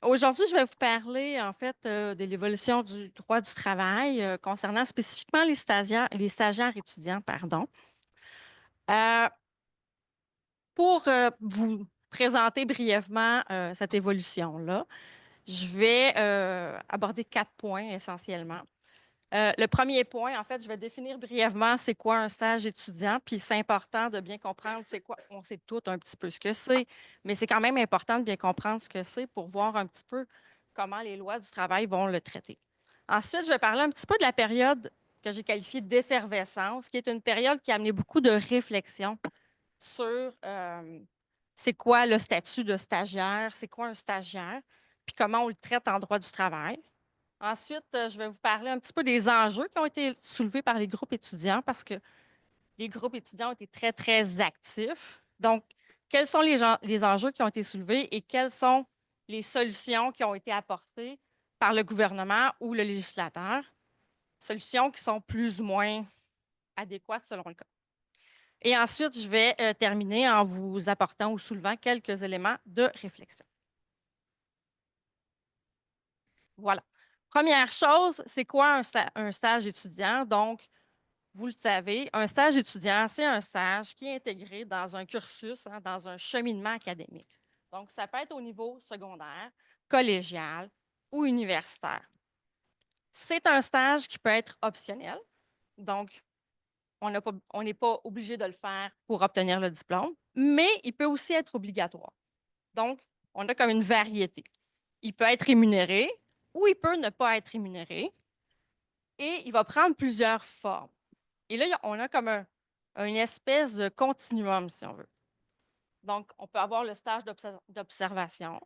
Aujourd'hui, je vais vous parler en fait de l'évolution du droit du travail concernant spécifiquement les stagiaires étudiants, pardon. Euh, pour vous présenter brièvement cette évolution-là, je vais aborder 4 points essentiellement. Le premier point, en fait, je vais définir brièvement c'est quoi un stage étudiant, puis c'est important de bien comprendre c'est quoi. On sait tout un petit peu ce que c'est, mais c'est quand même important de bien comprendre ce que c'est pour voir un petit peu comment les lois du travail vont le traiter. Ensuite, je vais parler un petit peu de la période que j'ai qualifiée d'effervescence, qui est une période qui a amené beaucoup de réflexion sur c'est quoi le statut de stagiaire, c'est quoi un stagiaire, puis comment on le traite en droit du travail. Ensuite, je vais vous parler un petit peu des enjeux qui ont été soulevés par les groupes étudiants parce que les groupes étudiants ont été très, très actifs. Donc, quels sont les enjeux qui ont été soulevés et quelles sont les solutions qui ont été apportées par le gouvernement ou le législateur? Solutions qui sont plus ou moins adéquates selon le cas. Et ensuite, je vais terminer en vous apportant ou soulevant quelques éléments de réflexion. Voilà. Première chose, c'est quoi un stage étudiant? Donc, vous le savez, un stage étudiant, c'est un stage qui est intégré dans un cursus, hein, dans un cheminement académique. Donc, ça peut être au niveau secondaire, collégial ou universitaire. C'est un stage qui peut être optionnel. Donc, on n'est pas obligé de le faire pour obtenir le diplôme, mais il peut aussi être obligatoire. Donc, on a comme une variété. Il peut être rémunéré ou il peut ne pas être rémunéré et il va prendre plusieurs formes. Et là, on a comme une espèce de continuum, si on veut. Donc, on peut avoir le stage d'observation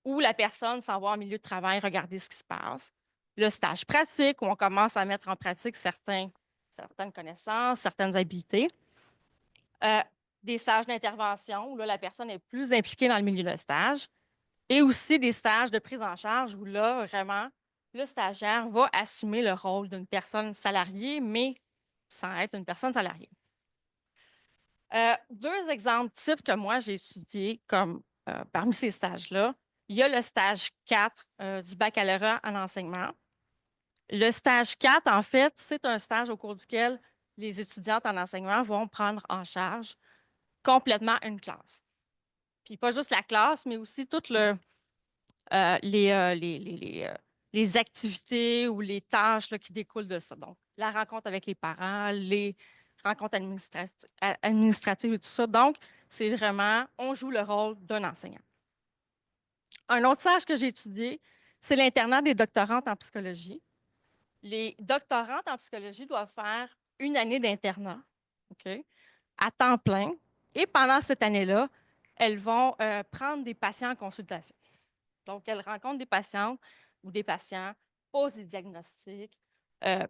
où la personne s'en va en milieu de travail regarder ce qui se passe. Le stage pratique où on commence à mettre en pratique certaines connaissances, certaines habiletés. Euh, des stages d'intervention où là, la personne est plus impliquée dans le milieu de stage. Et aussi des stages de prise en charge où là, vraiment, le stagiaire va assumer le rôle d'une personne salariée, mais sans être une personne salariée. Deux exemples types que moi j'ai étudiés comme parmi ces stages-là. Il y a le stage 4 du baccalauréat en enseignement. Le stage 4, en fait, c'est un stage au cours duquel les étudiantes en enseignement vont prendre en charge complètement une classe. Puis pas juste la classe, mais aussi toutes les activités ou les tâches là, qui découlent de ça. Donc, la rencontre avec les parents, les rencontres administratives et tout ça. Donc, c'est vraiment, on joue le rôle d'un enseignant. Un autre stage que j'ai étudié, c'est l'internat des doctorantes en psychologie. Les doctorantes en psychologie doivent faire une année d'internat, OK, à temps plein. Et pendant cette année-là, elles vont prendre des patients en consultation. Donc, elles rencontrent des patientes ou des patients, posent des diagnostics, euh,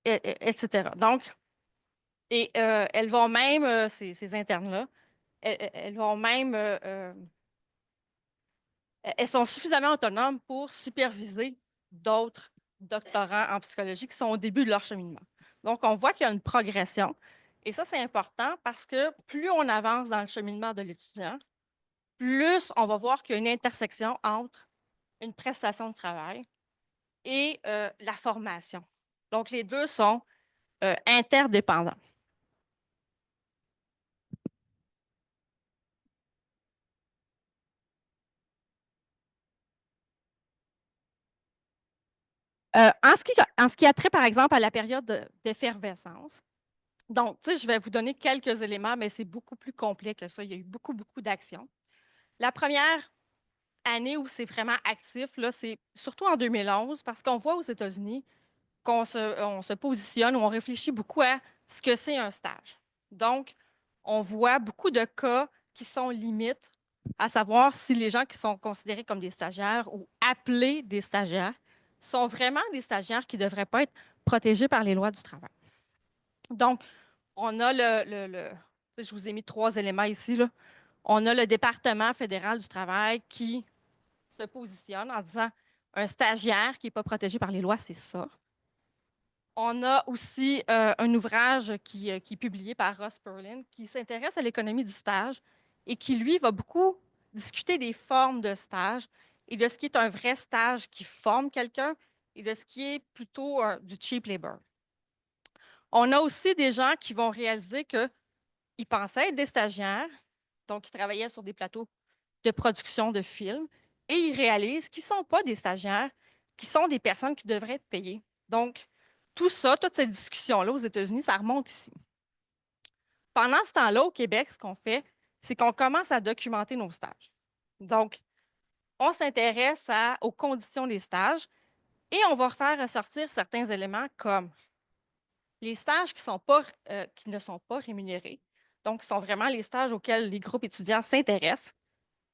etc. Donc, elles vont même, ces internes-là, elles vont même, elles sont suffisamment autonomes pour superviser d'autres doctorants en psychologie qui sont au début de leur cheminement. Donc, on voit qu'il y a une progression. Et ça, c'est important parce que plus on avance dans le cheminement de l'étudiant, plus on va voir qu'il y a une intersection entre une prestation de travail et la formation. Donc, les deux sont interdépendants. En ce qui a trait, par exemple, à la période d'effervescence, donc, tu sais, je vais vous donner quelques éléments, mais c'est beaucoup plus complet que ça. Il y a eu beaucoup, beaucoup d'actions. La première année où c'est vraiment actif, là, c'est surtout en 2011, parce qu'on voit aux États-Unis on se positionne ou on réfléchit beaucoup à ce que c'est un stage. Donc, on voit beaucoup de cas qui sont limites, à savoir si les gens qui sont considérés comme des stagiaires ou appelés des stagiaires sont vraiment des stagiaires qui ne devraient pas être protégés par les lois du travail. Donc, on a je vous ai mis 3 éléments ici, là. On a le département fédéral du travail qui se positionne en disant un stagiaire qui n'est pas protégé par les lois, c'est ça. On a aussi un ouvrage qui est publié par Ross Perlin qui s'intéresse à l'économie du stage et qui, lui, va beaucoup discuter des formes de stage et de ce qui est un vrai stage qui forme quelqu'un et de ce qui est plutôt du cheap labor. On a aussi des gens qui vont réaliser qu'ils pensaient être des stagiaires, donc ils travaillaient sur des plateaux de production de films, et ils réalisent qu'ils ne sont pas des stagiaires, qui sont des personnes qui devraient être payées. Donc, tout ça, toute cette discussion-là aux États-Unis, ça remonte ici. Pendant ce temps-là, au Québec, ce qu'on fait, c'est qu'on commence à documenter nos stages. Donc, on s'intéresse aux conditions des stages et on va faire ressortir certains éléments comme les stages qui ne sont pas rémunérés, donc qui sont vraiment les stages auxquels les groupes étudiants s'intéressent.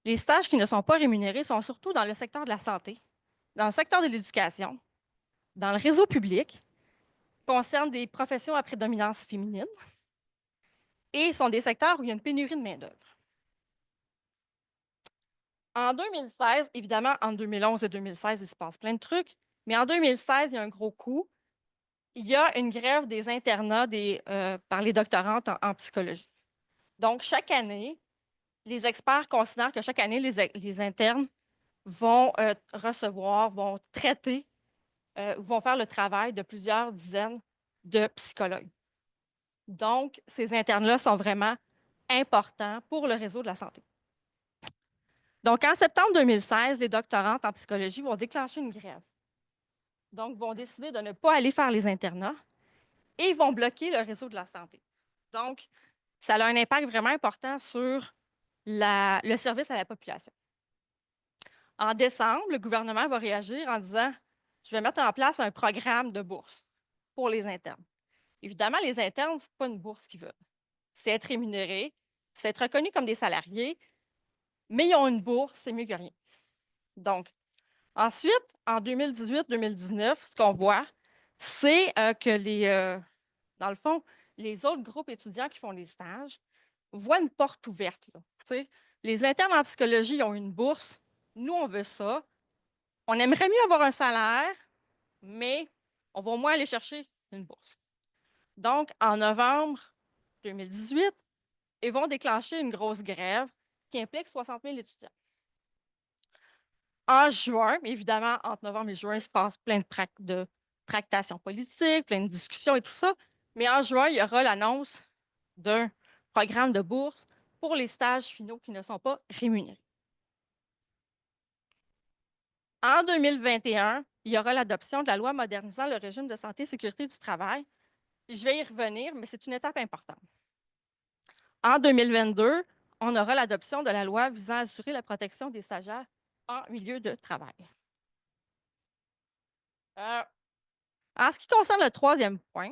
Les stages qui ne sont pas rémunérés sont surtout dans le secteur de la santé, dans le secteur de l'éducation, dans le réseau public, concernent des professions à prédominance féminine et sont des secteurs où il y a une pénurie de main-d'œuvre. En 2016, évidemment, entre 2011 et 2016, il se passe plein de trucs, mais en 2016, il y a un gros coup. Il y a une grève des internats par les doctorantes en psychologie. Donc, chaque année, les experts considèrent que chaque année, les internes vont recevoir, vont traiter, vont faire le travail de plusieurs dizaines de psychologues. Donc, ces internes-là sont vraiment importants pour le réseau de la santé. Donc, en septembre 2016, les doctorantes en psychologie vont déclencher une grève. Donc, vont décider de ne pas aller faire les internats et vont bloquer le réseau de la santé. Donc, ça a un impact vraiment important sur le service à la population. En décembre, le gouvernement va réagir en disant, je vais mettre en place un programme de bourse pour les internes. Évidemment, les internes, ce n'est pas une bourse qu'ils veulent. C'est être rémunérés, c'est être reconnus comme des salariés, mais ils ont une bourse, c'est mieux que rien. Donc, ensuite, en 2018-2019, ce qu'on voit, c'est que dans le fond, les autres groupes étudiants qui font les stages voient une porte ouverte. Là. Les internes en psychologie ont une bourse. Nous, on veut ça. On aimerait mieux avoir un salaire, mais on va au moins aller chercher une bourse. Donc, en novembre 2018, ils vont déclencher une grosse grève qui implique 60 000 étudiants. En juin, évidemment, entre novembre et juin, il se passe plein de tractations politiques, plein de discussions et tout ça. Mais en juin, il y aura l'annonce d'un programme de bourse pour les stages finaux qui ne sont pas rémunérés. En 2021, il y aura l'adoption de la loi modernisant le régime de santé et sécurité du travail. Je vais y revenir, mais c'est une étape importante. En 2022, on aura l'adoption de la loi visant à assurer la protection des stagiaires en milieu de travail. En ce qui concerne le troisième point,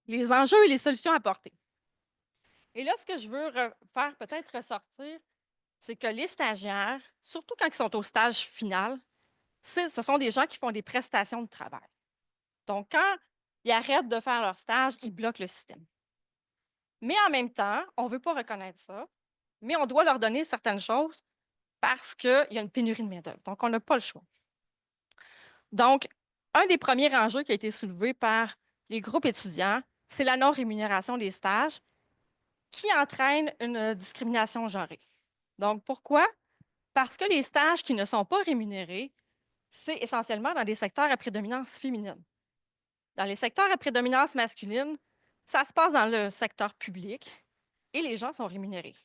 les enjeux et les solutions apportées. Et là, ce que je veux faire peut-être ressortir, c'est que les stagiaires, surtout quand ils sont au stage final, ce sont des gens qui font des prestations de travail. Donc, quand ils arrêtent de faire leur stage, ils bloquent le système. Mais en même temps, on ne veut pas reconnaître ça, mais on doit leur donner certaines choses parce qu'il y a une pénurie de main-d'œuvre. Donc, on n'a pas le choix. Donc, un des premiers enjeux qui a été soulevé par les groupes étudiants, c'est la non-rémunération des stages qui entraîne une discrimination genrée. Donc, pourquoi? Parce que les stages qui ne sont pas rémunérés, c'est essentiellement dans des secteurs à prédominance féminine. Dans les secteurs à prédominance masculine, ça se passe dans le secteur public et les gens sont rémunérés.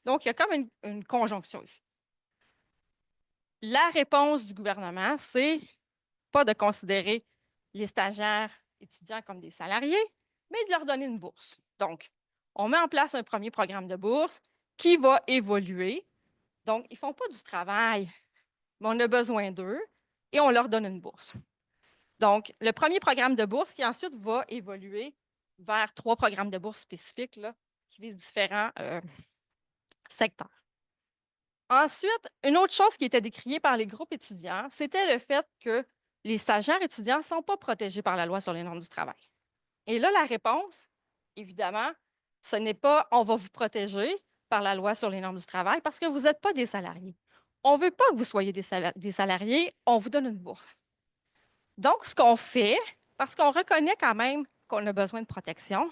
Donc, il y a comme une conjonction ici. La réponse du gouvernement, c'est pas de considérer les stagiaires étudiants comme des salariés, mais de leur donner une bourse. Donc, on met en place un premier programme de bourse qui va évoluer. Donc, ils ne font pas du travail, mais on a besoin d'eux et on leur donne une bourse. Donc, le premier programme de bourse qui ensuite va évoluer vers 3 programmes de bourse spécifiques là, qui visent différents secteurs. Ensuite, une autre chose qui était décriée par les groupes étudiants, c'était le fait que les stagiaires étudiants ne sont pas protégés par la loi sur les normes du travail. Et là, la réponse, évidemment, ce n'est pas on va vous protéger par la loi sur les normes du travail parce que vous n'êtes pas des salariés. On ne veut pas que vous soyez des salariés, on vous donne une bourse. Donc, ce qu'on fait, parce qu'on reconnaît quand même qu'on a besoin de protection,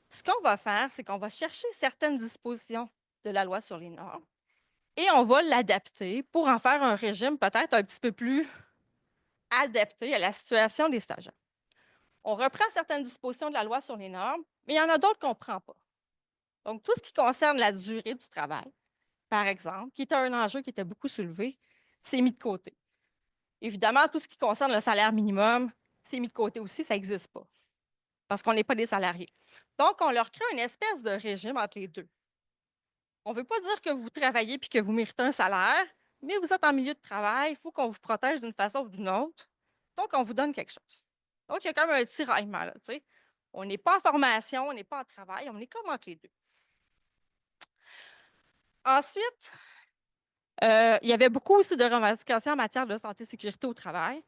ce qu'on va faire, c'est qu'on va chercher certaines dispositions de la loi sur les normes et on va l'adapter pour en faire un régime peut-être un petit peu plus adapté à la situation des stagiaires. On reprend certaines dispositions de la loi sur les normes, mais il y en a d'autres qu'on ne prend pas. Donc, tout ce qui concerne la durée du travail, par exemple, qui était un enjeu qui était beaucoup soulevé, c'est mis de côté. Évidemment, tout ce qui concerne le salaire minimum, c'est mis de côté aussi, ça n'existe pas, parce qu'on n'est pas des salariés. Donc, on leur crée une espèce de régime entre les deux. On ne veut pas dire que vous travaillez et que vous méritez un salaire, mais vous êtes en milieu de travail, il faut qu'on vous protège d'une façon ou d'une autre. Donc, on vous donne quelque chose. Donc, il y a comme un tiraillement, là, tu sais. On n'est pas en formation, on n'est pas en travail, on est comme entre les deux. Ensuite, il y avait beaucoup aussi de revendications en matière de santé et sécurité au travail,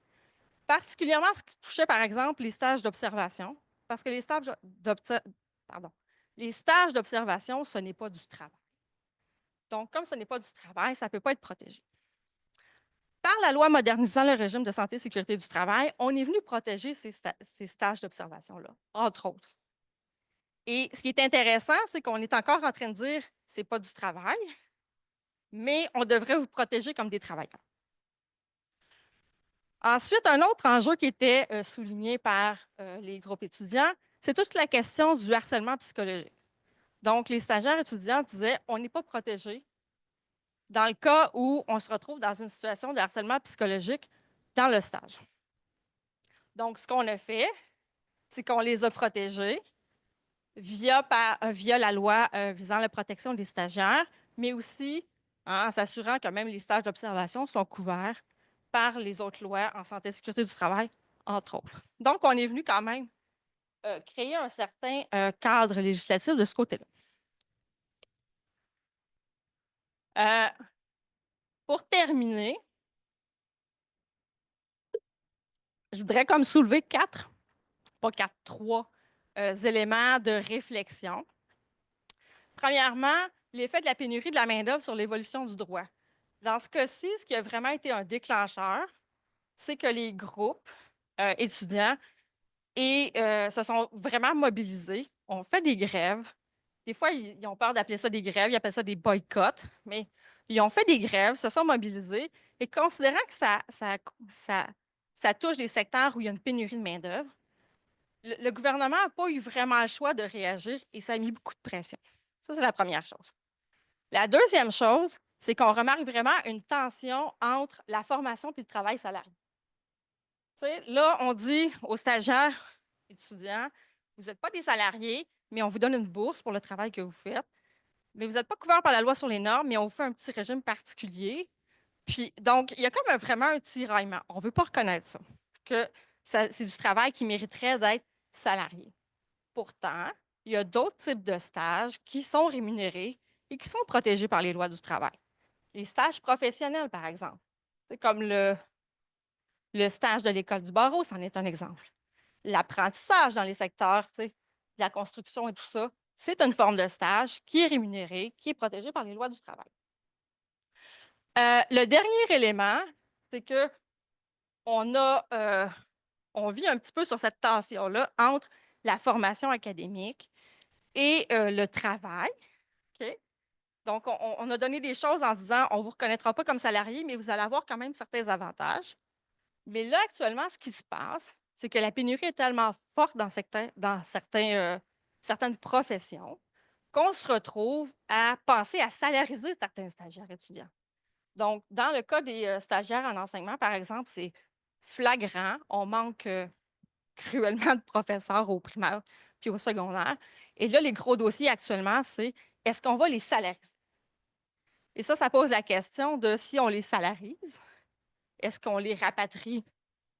particulièrement ce qui touchait, par exemple, les stages d'observation, parce que les stages d'observation, ce n'est pas du travail. Donc, comme ce n'est pas du travail, ça ne peut pas être protégé. Par la loi modernisant le régime de santé et sécurité du travail, on est venu protéger ces stages d'observation-là, entre autres. Et ce qui est intéressant, c'est qu'on est encore en train de dire ce n'est pas du travail, mais on devrait vous protéger comme des travailleurs. Ensuite, un autre enjeu qui était souligné par les groupes étudiants, c'est toute la question du harcèlement psychologique. Donc, les stagiaires étudiants disaient on n'est pas protégé dans le cas où on se retrouve dans une situation de harcèlement psychologique dans le stage. Donc, ce qu'on a fait, c'est qu'on les a protégés via la loi visant la protection des stagiaires, mais aussi en s'assurant que même les stages d'observation sont couverts par les autres lois en santé et sécurité du travail, entre autres. Donc, on est venu quand même créer un certain cadre législatif de ce côté-là. Pour terminer, je voudrais comme soulever trois éléments de réflexion. Premièrement, l'effet de la pénurie de la main-d'œuvre sur l'évolution du droit. Dans ce cas-ci, ce qui a vraiment été un déclencheur, c'est que les groupes étudiants se sont vraiment mobilisés, ont fait des grèves. Des fois, ils ont peur d'appeler ça des grèves, ils appellent ça des boycotts, mais ils ont fait des grèves, se sont mobilisés et considérant que ça touche des secteurs où il y a une pénurie de main-d'œuvre, le gouvernement n'a pas eu vraiment le choix de réagir et ça a mis beaucoup de pression. Ça, c'est la première chose. La deuxième chose, c'est qu'on remarque vraiment une tension entre la formation et le travail salarié. Là, on dit aux stagiaires, étudiants, vous n'êtes pas des salariés, mais on vous donne une bourse pour le travail que vous faites. Mais vous n'êtes pas couvert par la loi sur les normes, mais on vous fait un petit régime particulier. Puis, donc, il y a comme vraiment un tiraillement. On ne veut pas reconnaître ça, que c'est du travail qui mériterait d'être salarié. Pourtant, il y a d'autres types de stages qui sont rémunérés et qui sont protégés par les lois du travail. Les stages professionnels, par exemple. C'est comme le stage de l'école du barreau, c'en est un exemple. L'apprentissage dans les secteurs, de la construction et tout ça, c'est une forme de stage qui est rémunérée, qui est protégée par les lois du travail. Le dernier élément, c'est que on vit un petit peu sur cette tension-là entre la formation académique et le travail. OK? Donc, on a donné des choses en disant on ne vous reconnaîtra pas comme salarié, mais vous allez avoir quand même certains avantages. Mais là, actuellement, ce qui se passe, c'est que la pénurie est tellement forte dans certaines professions qu'on se retrouve à penser à salariser certains stagiaires étudiants. Donc, dans le cas des stagiaires en enseignement, par exemple, c'est flagrant. On manque cruellement de professeurs au primaire puis au secondaire. Et là, les gros dossiers actuellement, c'est est-ce qu'on va les salariser? Et ça pose la question de si on les salarise, est-ce qu'on les rapatrie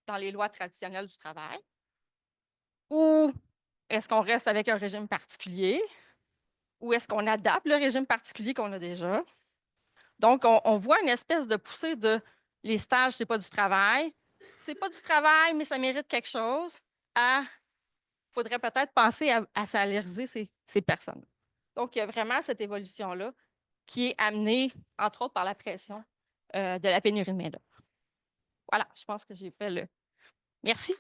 dans les lois traditionnelles du travail? Ou est-ce qu'on reste avec un régime particulier? Ou est-ce qu'on adapte le régime particulier qu'on a déjà? Donc, on voit une espèce de poussée de les stages, c'est pas du travail. C'est pas du travail, mais ça mérite quelque chose. Il faudrait peut-être penser à salariser ces personnes. Donc, il y a vraiment cette évolution-là qui est amenée, entre autres, par la pression de la pénurie de main-d'œuvre. Voilà, je pense que j'ai fait le. Merci.